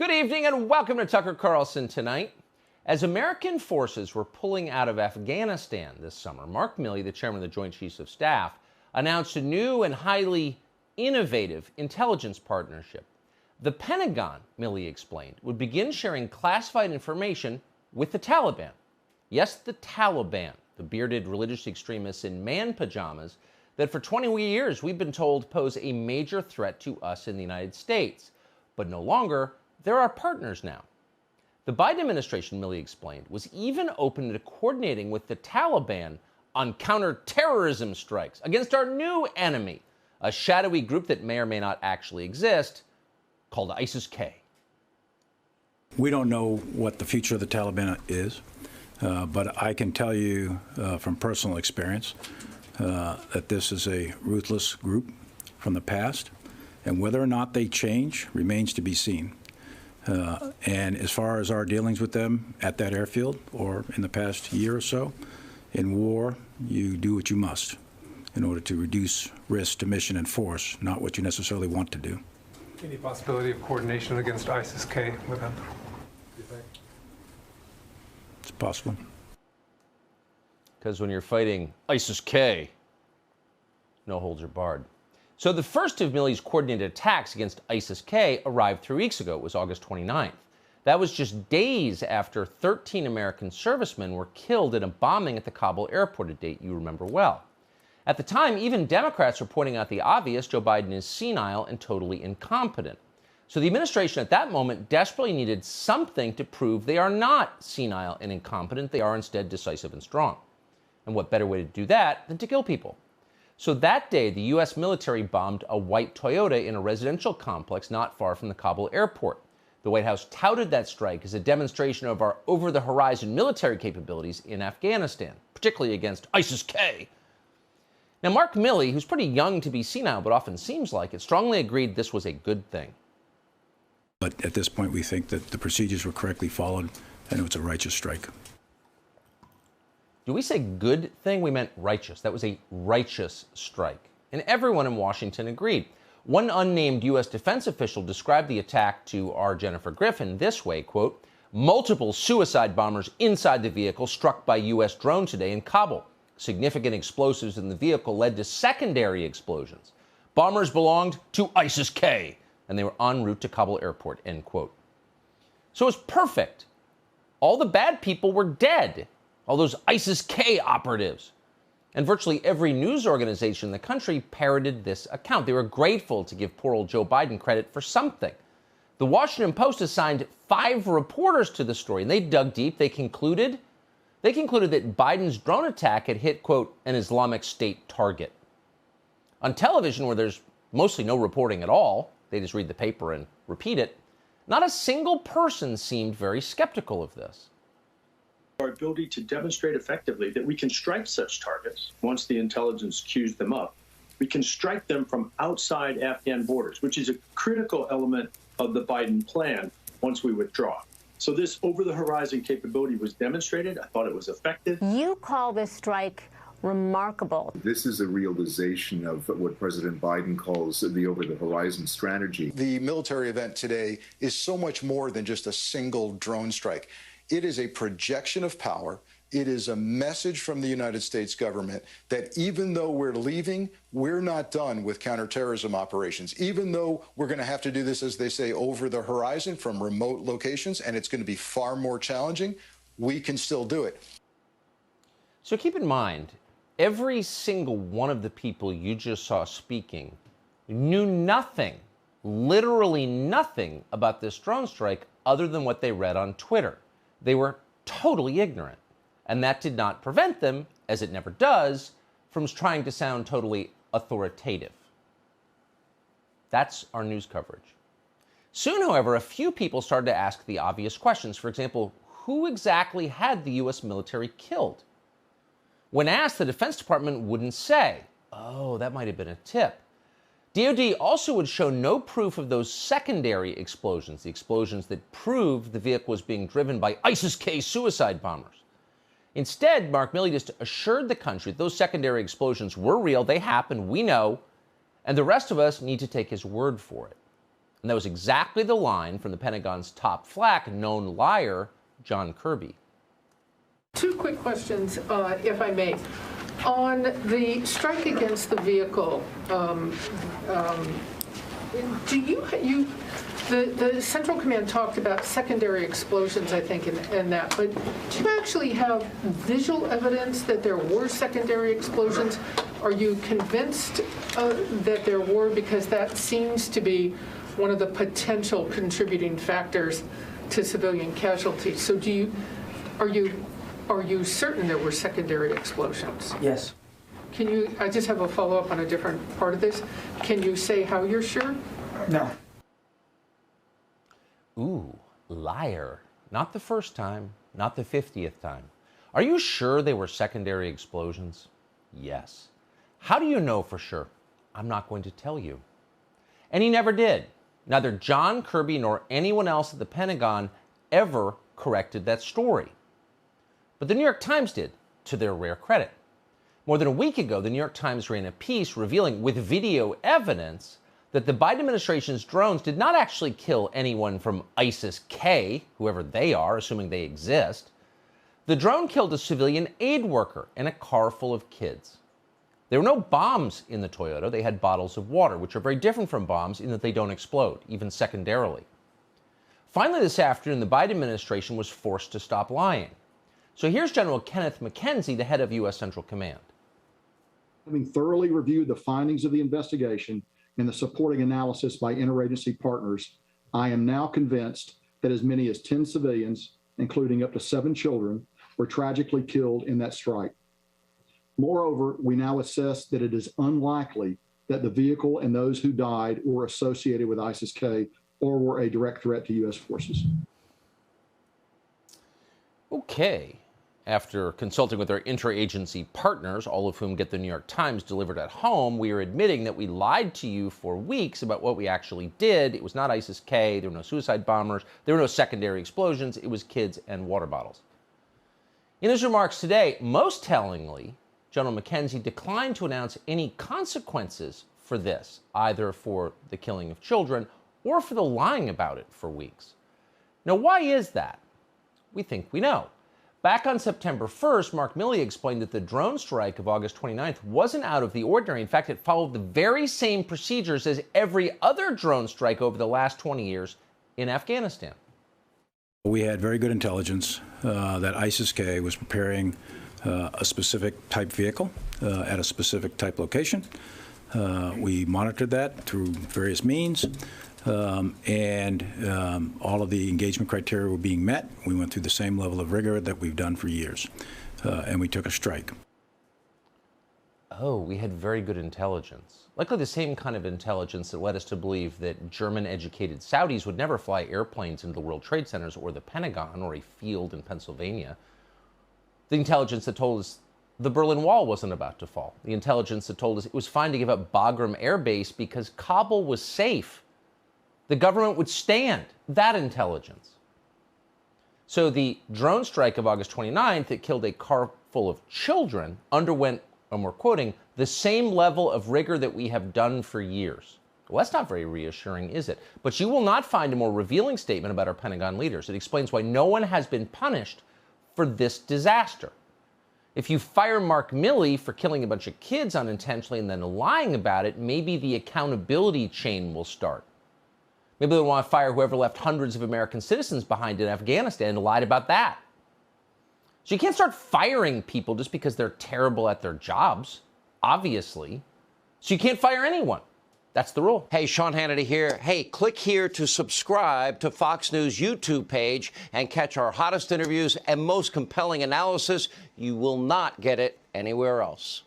Good evening and welcome to Tucker Carlson Tonight. As American forces were pulling out of Afghanistan this summer, Mark Milley, the chairman of the Joint Chiefs of Staff, announced a new and highly innovative intelligence partnership. The Pentagon, Milley explained, would begin sharing classified information with the Taliban. Yes, the Taliban, the bearded religious extremists in man pajamas that for 20 years we've been told pose a major threat to us in the United States. But no longer. They're our partners now. The Biden administration, Milley explained, was even open to coordinating with the Taliban on counterterrorism strikes against our new enemy, a shadowy group that may or may not actually exist, called ISIS-K. We don't know what the future of the Taliban is, but I can tell you from personal experience that this is a ruthless group from the past, and whether or not they change remains to be seen. And as far as our dealings with them at that airfield or in the past year or so, in war, you do what you must in order to reduce risk to mission and force, not what you necessarily want to do. Any possibility of coordination against ISIS-K with them? It's possible. Because when you're fighting ISIS-K, no holds are barred. So the first of Milley's coordinated attacks against ISIS-K arrived 3 weeks ago. It was August 29th. That was just days after 13 American servicemen were killed in a bombing at the Kabul airport, a date you remember well. At the time, even Democrats were pointing out the obvious: Joe Biden is senile and totally incompetent. So the administration at that moment desperately needed something to prove they are not senile and incompetent. They are instead decisive and strong. And what better way to do that than to kill people? So that day, the U.S. military bombed a white Toyota in a residential complex not far from the Kabul airport. The White House touted that strike as a demonstration of our over-the-horizon military capabilities in Afghanistan, particularly against ISIS-K. Now, Mark Milley, who's pretty young to be senile but often seems like it, strongly agreed this was a good thing. But at this point, we think that the procedures were correctly followed and it was a righteous strike. Do we say good thing? We meant righteous. That was a righteous strike. And everyone in Washington agreed. One unnamed U.S. defense official described the attack to our Jennifer Griffin this way, quote, "Multiple suicide bombers inside the vehicle struck by U.S. drone today in Kabul. Significant explosives in the vehicle led to secondary explosions. Bombers belonged to ISIS-K, and they were en route to Kabul airport," end quote. So it was perfect. All the bad people were dead. All those ISIS-K operatives. And virtually every news organization in the country parroted this account. They were grateful to give poor old Joe Biden credit for something. The Washington Post assigned 5 reporters to the story, and they dug deep. They concluded that Biden's drone attack had hit, quote, an Islamic State target. On television, where there's mostly no reporting at all, they just read the paper and repeat it, not a single person seemed very skeptical of this. Our ability to demonstrate effectively that we can strike such targets once the intelligence cues them up. We can strike them from outside Afghan borders, which is a critical element of the Biden plan once we withdraw. So this over-the-horizon capability was demonstrated. I thought it was effective. You call this strike remarkable. This is a realization of what President Biden calls the over-the-horizon strategy. The military event today is so much more than just a single drone strike. It is a projection of power. It is a message from the United States government that even though we're leaving, we're not done with counterterrorism operations. Even though we're going to have to do this, as they say, over the horizon from remote locations, and it's going to be far more challenging, we can still do it. So keep in mind, every single one of the people you just saw speaking knew nothing, literally nothing about this drone strike other than what they read on Twitter. They were totally ignorant. And that did not prevent them, as it never does, from trying to sound totally authoritative. That's our news coverage. Soon, however, a few people started to ask the obvious questions. For example, who exactly had the U.S. military killed? When asked, the Defense Department wouldn't say. Oh, that might have been a tip. DOD also would show no proof of those secondary explosions, the explosions that proved the vehicle was being driven by ISIS-K suicide bombers. Instead, Mark Milley just assured the country that those secondary explosions were real, they happened, we know, and the rest of us need to take his word for it. And that was exactly the line from the Pentagon's top flack, known liar, John Kirby. Two quick questions, if I may. On the strike against the vehicle, the Central Command talked about secondary explosions, I think, in that, but do you actually have visual evidence that there were secondary explosions? Are you convinced that there were, because that seems to be one of the potential contributing factors to civilian casualties? So are you certain there were secondary explosions? Yes. I just have a follow-up on a different part of this. Can you say how you're sure? No. Ooh, liar. Not the first time, not the 50th time. Are you sure they were secondary explosions? Yes. How do you know for sure? I'm not going to tell you. And he never did. Neither John Kirby nor anyone else at the Pentagon ever corrected that story. But the New York Times did, to their rare credit. More than a week ago, the New York Times ran a piece revealing with video evidence that the Biden administration's drones did not actually kill anyone from ISIS-K, whoever they are, assuming they exist. The drone killed a civilian aid worker and a car full of kids. There were no bombs in the Toyota. They had bottles of water, which are very different from bombs in that they don't explode, even secondarily. Finally, this afternoon, the Biden administration was forced to stop lying. So here's General Kenneth McKenzie, the head of U.S. Central Command. Having thoroughly reviewed the findings of the investigation and the supporting analysis by interagency partners, I am now convinced that as many as 10 civilians, including up to 7 children, were tragically killed in that strike. Moreover, we now assess that it is unlikely that the vehicle and those who died were associated with ISIS-K or were a direct threat to U.S. forces. Okay. After consulting with our interagency partners, all of whom get the New York Times delivered at home, we are admitting that we lied to you for weeks about what we actually did. It was not ISIS-K, there were no suicide bombers, there were no secondary explosions, it was kids and water bottles. In his remarks today, most tellingly, General McKenzie declined to announce any consequences for this, either for the killing of children or for the lying about it for weeks. Now, why is that? We think we know. Back on September 1st, Mark Milley explained that the drone strike of August 29th wasn't out of the ordinary. In fact, it followed the very same procedures as every other drone strike over the last 20 years in Afghanistan. We had very good intelligence that ISIS-K was preparing a specific type vehicle at a specific type location. We monitored that through various means. And all of the engagement criteria were being met. We went through the same level of rigor that we've done for years, and we took a strike. Oh, we had very good intelligence. Likely the same kind of intelligence that led us to believe that German-educated Saudis would never fly airplanes into the World Trade Centers or the Pentagon or a field in Pennsylvania. The intelligence that told us the Berlin Wall wasn't about to fall. The intelligence that told us it was fine to give up Bagram Air Base because Kabul was safe. The government would stand. That intelligence. So the drone strike of August 29th that killed a car full of children underwent, and we're quoting, the same level of rigor that we have done for years. Well, that's not very reassuring, is it? But you will not find a more revealing statement about our Pentagon leaders. It explains why no one has been punished for this disaster. If you fire Mark Milley for killing a bunch of kids unintentionally and then lying about it, maybe the accountability chain will start. Maybe they'll want to fire whoever left hundreds of American citizens behind in Afghanistan and lied about that. So you can't start firing people just because they're terrible at their jobs, obviously. So you can't fire anyone. That's the rule. Hey, Sean Hannity here. Hey, click here to subscribe to Fox News YouTube page and catch our hottest interviews and most compelling analysis. You will not get it anywhere else.